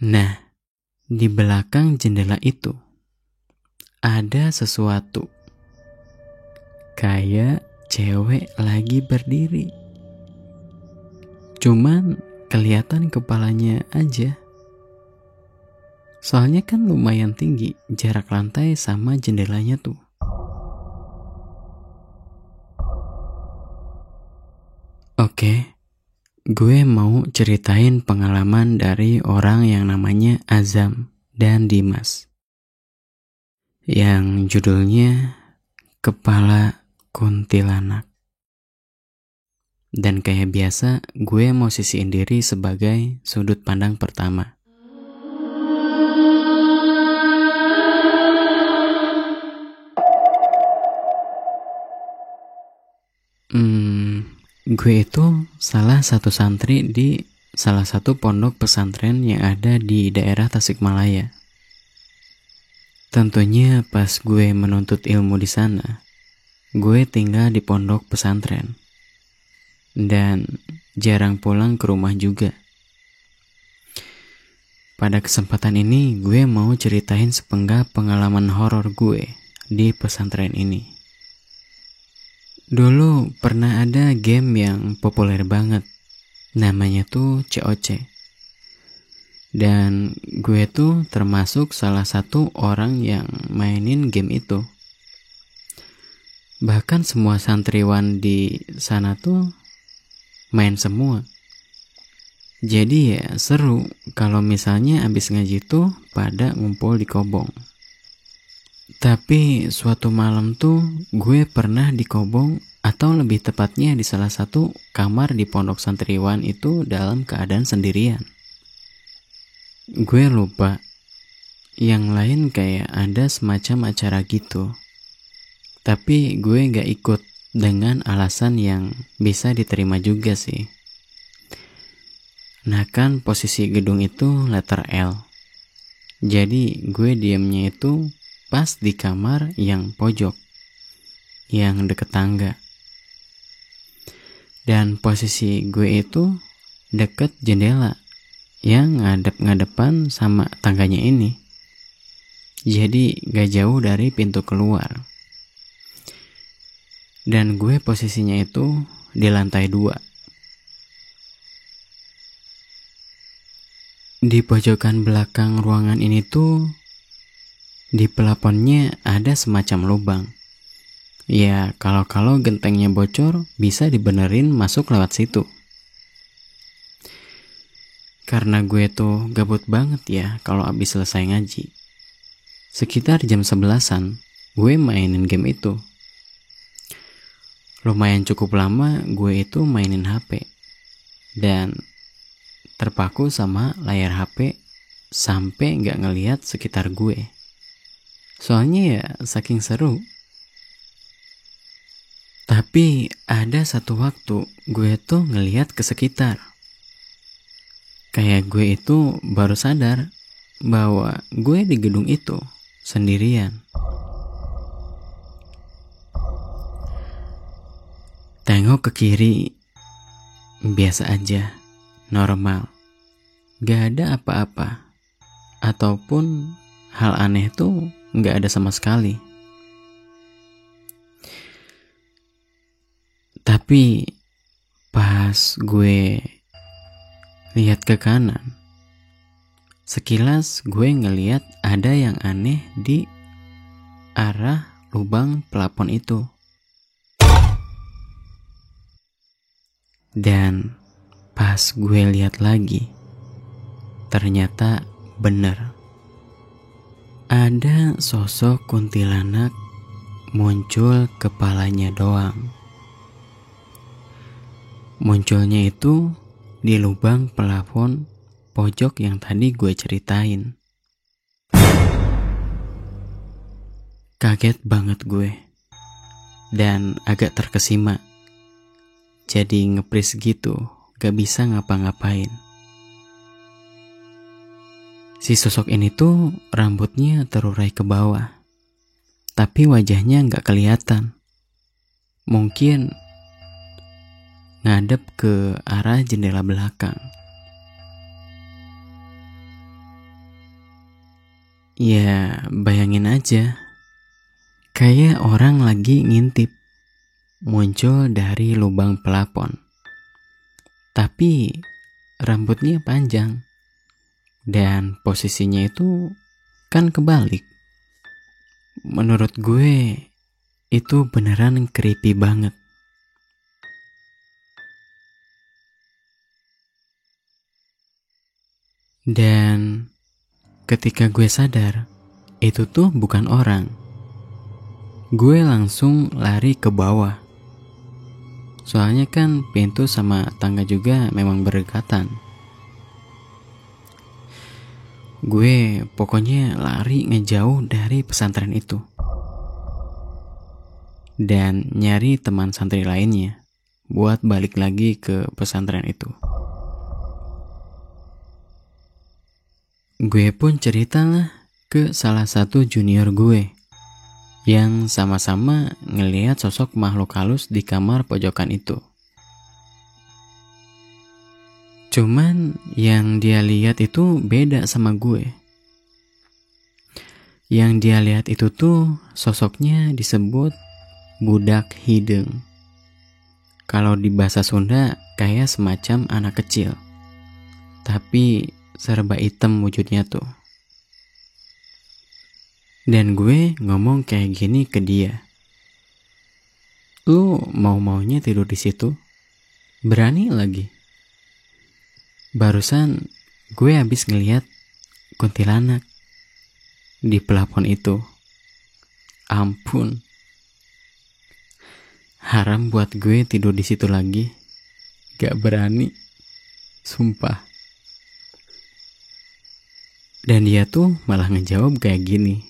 Nah, di belakang jendela itu ada sesuatu. Kayak cewek lagi berdiri. Cuman kelihatan kepalanya aja. Soalnya kan lumayan tinggi jarak lantai sama jendelanya tuh. Oke, gue mau ceritain pengalaman dari orang yang namanya Azam dan Dimas. Yang judulnya Kepala Kuntilanak. Dan kayak biasa, gue mau sisiin diri sebagai sudut pandang pertama. Gue itu salah satu santri di salah satu pondok pesantren yang ada di daerah Tasikmalaya. Tentunya pas gue menuntut ilmu di sana, gue tinggal di pondok pesantren. Dan jarang pulang ke rumah juga. Pada kesempatan ini gue mau ceritain sepenggal pengalaman horor gue di pesantren ini. Dulu pernah ada game yang populer banget, namanya tuh COC. Dan gue tuh termasuk salah satu orang yang mainin game itu. Bahkan semua santriwan di sana tuh main semua. Jadi ya seru kalau misalnya abis ngaji tuh pada ngumpul di kobong. Tapi suatu malam tuh gue pernah di kobong, atau lebih tepatnya di salah satu kamar di pondok santriwan itu dalam keadaan sendirian. Gue lupa, yang lain kayak ada semacam acara gitu. Tapi gue gak ikut dengan alasan yang bisa diterima juga sih. Nah kan posisi gedung itu letter L. Jadi gue diamnya itu pas di kamar yang pojok, yang deket tangga. Dan posisi gue itu deket jendela yang ngadep-ngadepan sama tangganya ini. Jadi gak jauh dari pintu keluar. Dan gue posisinya itu di lantai 2. Di pojokan belakang ruangan ini tuh, di pelaponnya ada semacam lubang. Ya, kalau gentengnya bocor, bisa dibenerin masuk lewat situ. Karena gue tuh gabut banget ya kalau abis selesai ngaji. Sekitar jam 11-an, gue mainin game itu. Lumayan cukup lama gue itu mainin HP. Dan terpaku sama layar HP sampai gak ngeliat sekitar gue. Soalnya ya saking seru. Tapi ada satu waktu gue tuh ngeliat ke sekitar. Kayak gue itu baru sadar bahwa gue di gedung itu sendirian. Tengok ke kiri, biasa aja, normal. Gak ada apa-apa. Ataupun hal aneh tuh gak ada sama sekali. Tapi pas gue lihat ke kanan, sekilas gue ngeliat ada yang aneh di arah lubang pelapon itu. Dan pas gue lihat lagi, ternyata bener. Ada sosok kuntilanak muncul kepalanya doang. Munculnya itu di lubang pelafon pojok yang tadi gue ceritain. Kaget banget gue. Dan agak terkesima. Jadi ngepris gitu, gak bisa ngapa-ngapain. Si sosok ini tuh rambutnya terurai ke bawah. Tapi wajahnya gak kelihatan. Mungkin ngadep ke arah jendela belakang. Ya, bayangin aja, kayak orang lagi ngintip, muncul dari lubang pelapon. Tapi rambutnya panjang, dan posisinya itu kan kebalik. Menurut gue, itu beneran creepy banget. Dan ketika gue sadar, itu tuh bukan orang. Gue langsung lari ke bawah. Soalnya kan pintu sama tangga juga memang berdekatan. Gue pokoknya lari ngejauh dari pesantren itu. Dan nyari teman santri lainnya buat balik lagi ke pesantren itu. Gue pun ceritalah ke salah satu junior gue yang sama-sama ngelihat sosok makhluk halus di kamar pojokan itu. Cuman yang dia lihat itu beda sama gue. Yang dia lihat itu tuh sosoknya disebut budak hidung. Kalau di bahasa Sunda kayak semacam anak kecil, tapi serba hitam wujudnya tuh. Dan gue ngomong kayak gini ke dia, "Lu mau-maunya tidur di situ? Berani lagi?" Barusan gue habis ngeliat kuntilanak di pelapon itu. Ampun, haram buat gue tidur di situ lagi. Gak berani, sumpah. Dan dia tuh malah ngejawab kayak gini,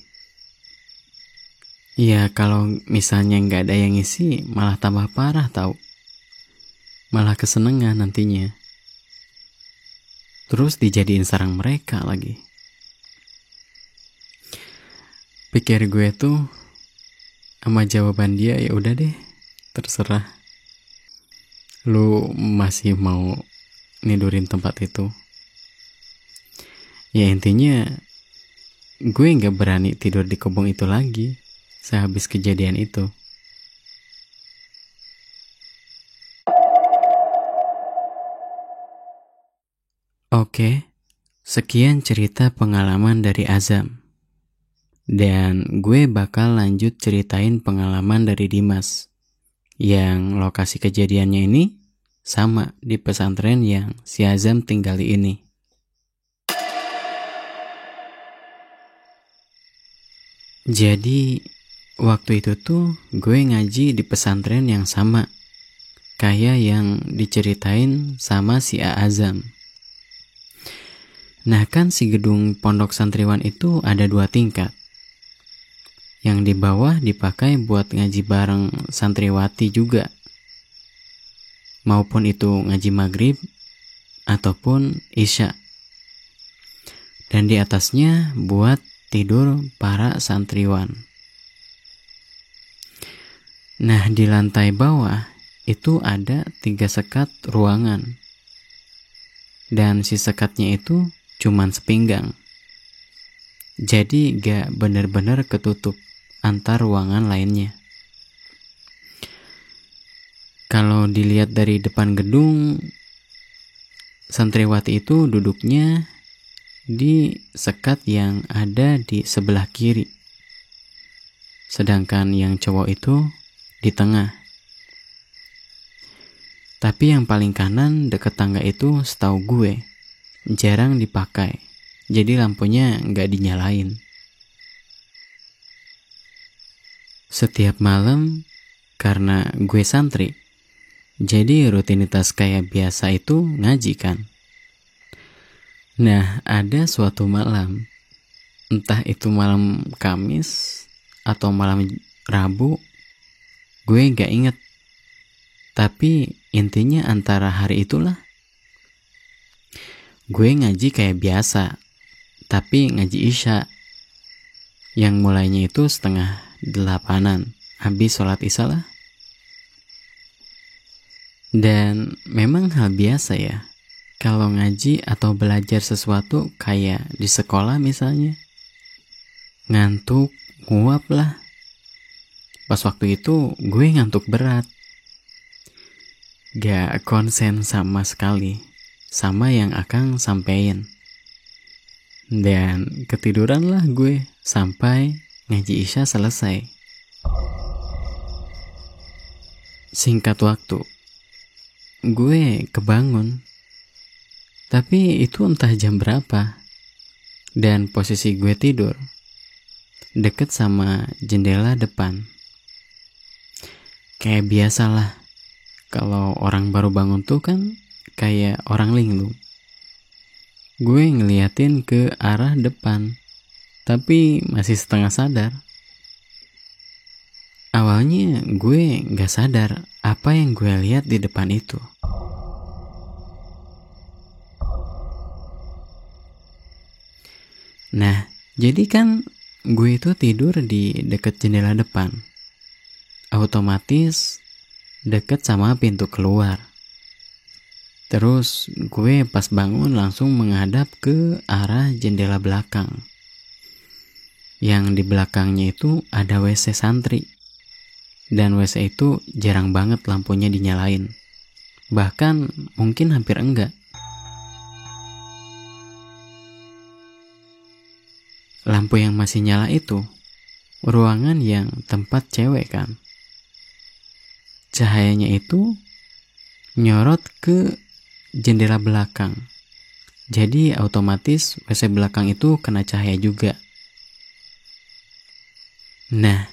"Ya kalau misalnya gak ada yang ngisi malah tambah parah tau. Malah kesenengan nantinya. Terus dijadiin sarang mereka lagi." Pikir gue tuh sama jawaban dia, ya udah deh, terserah. Lu masih mau nidurin tempat itu? Ya intinya gue gak berani tidur di kobong itu lagi sehabis kejadian itu. Oke, sekian cerita pengalaman dari Azam. Dan gue bakal lanjut ceritain pengalaman dari Dimas, yang lokasi kejadiannya ini sama di pesantren yang si Azam tinggali ini. Jadi waktu itu tuh gue ngaji di pesantren yang sama kayak yang diceritain sama si Azam. Nah kan si gedung pondok santriwan itu ada 2 tingkat. Yang di bawah dipakai buat ngaji bareng santriwati juga. Maupun itu ngaji maghrib ataupun isya. Dan di atasnya buat tidur para santriwan. Nah di lantai bawah itu ada 3 sekat ruangan. Dan si sekatnya itu cuman sepinggang. Jadi gak bener-bener ketutup antar ruangan lainnya. Kalau dilihat dari depan gedung, santriwati itu duduknya di sekat yang ada di sebelah kiri. Sedangkan yang cowok itu di tengah. Tapi yang paling kanan deket tangga itu setahu gue jarang dipakai, jadi lampunya nggak dinyalain. Setiap malam, karena gue santri, jadi rutinitas kayak biasa itu ngaji kan. Nah ada suatu malam, entah itu malam Kamis atau malam Rabu, gue nggak inget. Tapi intinya antara hari itulah. Gue ngaji kayak biasa, tapi ngaji isya. Yang mulainya itu 7:30, habis sholat isya lah. Dan memang hal biasa ya, kalau ngaji atau belajar sesuatu kayak di sekolah misalnya. ngantuk, nguap lah. Pas waktu itu gue ngantuk berat. Gak konsen sama sekali sama yang Akang sampein. Dan ketiduran lah gue sampai ngaji Isya selesai. Singkat waktu, gue kebangun. Tapi itu entah jam berapa. Dan posisi gue tidur deket sama jendela depan. Kayak biasalah, kalau orang baru bangun tuh kan kayak orang linglung. Gue ngeliatin ke arah depan, tapi masih setengah sadar. Awalnya gue gak sadar apa yang gue lihat di depan itu. Nah, jadi kan gue itu tidur di deket jendela depan. Otomatis deket sama pintu keluar. Terus gue pas bangun langsung menghadap ke arah jendela belakang. Yang di belakangnya itu ada WC santri. Dan WC itu jarang banget lampunya dinyalain. Bahkan mungkin hampir enggak. Lampu yang masih nyala itu ruangan yang tempat cewek kan. Cahayanya itu nyorot ke jendela belakang. Jadi otomatis WC belakang itu kena cahaya juga. Nah,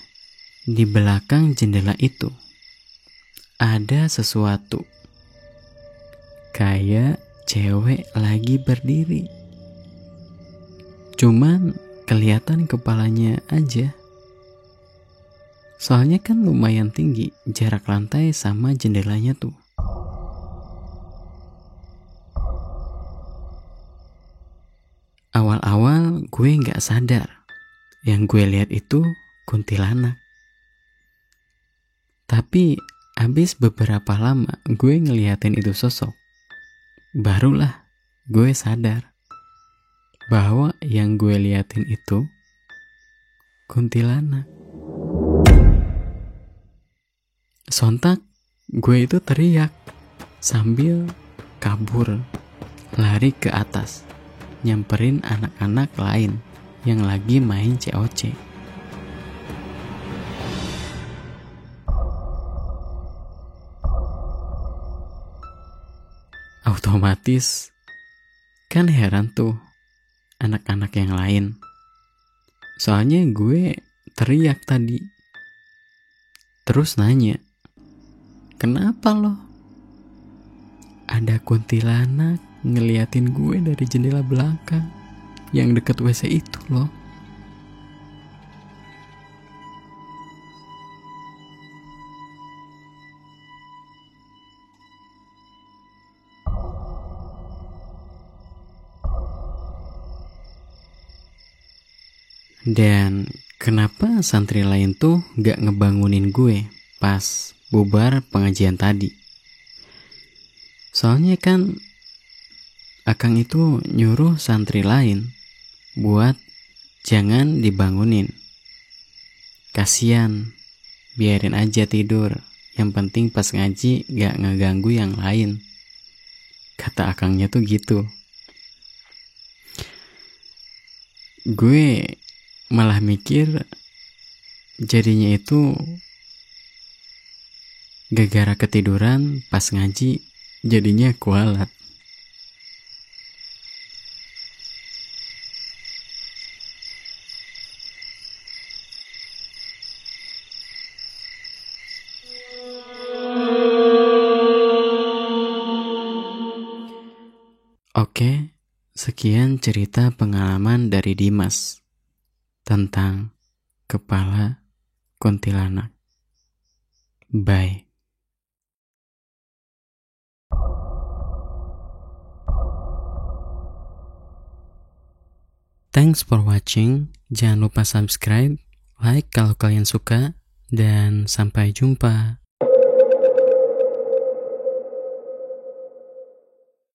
di belakang jendela itu ada sesuatu. Kayak cewek lagi berdiri. Cuman kelihatan kepalanya aja. Soalnya kan lumayan tinggi jarak lantai sama jendelanya tuh. Awal-awal gue gak sadar yang gue lihat itu kuntilanak. Tapi abis beberapa lama gue ngeliatin itu sosok, barulah gue sadar bahwa yang gue liatin itu kuntilanak. Sontak gue itu teriak sambil kabur, lari ke atas, nyamperin anak-anak lain yang lagi main COC. Otomatis kan heran tuh anak-anak yang lain. Soalnya gue teriak tadi. Terus nanya, kenapa lo? Ada kuntilanak ngeliatin gue dari jendela belakang yang deket WC itu loh. Dan kenapa santri lain tuh gak ngebangunin gue pas bubar pengajian tadi? Soalnya kan Akang itu nyuruh santri lain buat jangan dibangunin. Kasian, biarin aja tidur. Yang penting pas ngaji gak ngeganggu yang lain. Kata Akangnya tuh gitu. Gue malah mikir jadinya itu gara-gara ketiduran pas ngaji jadinya kualat. Oke, sekian cerita pengalaman dari Dimas tentang kepala kuntilanak. Bye. Thanks for watching. Jangan lupa subscribe, like kalau kalian suka, dan sampai jumpa.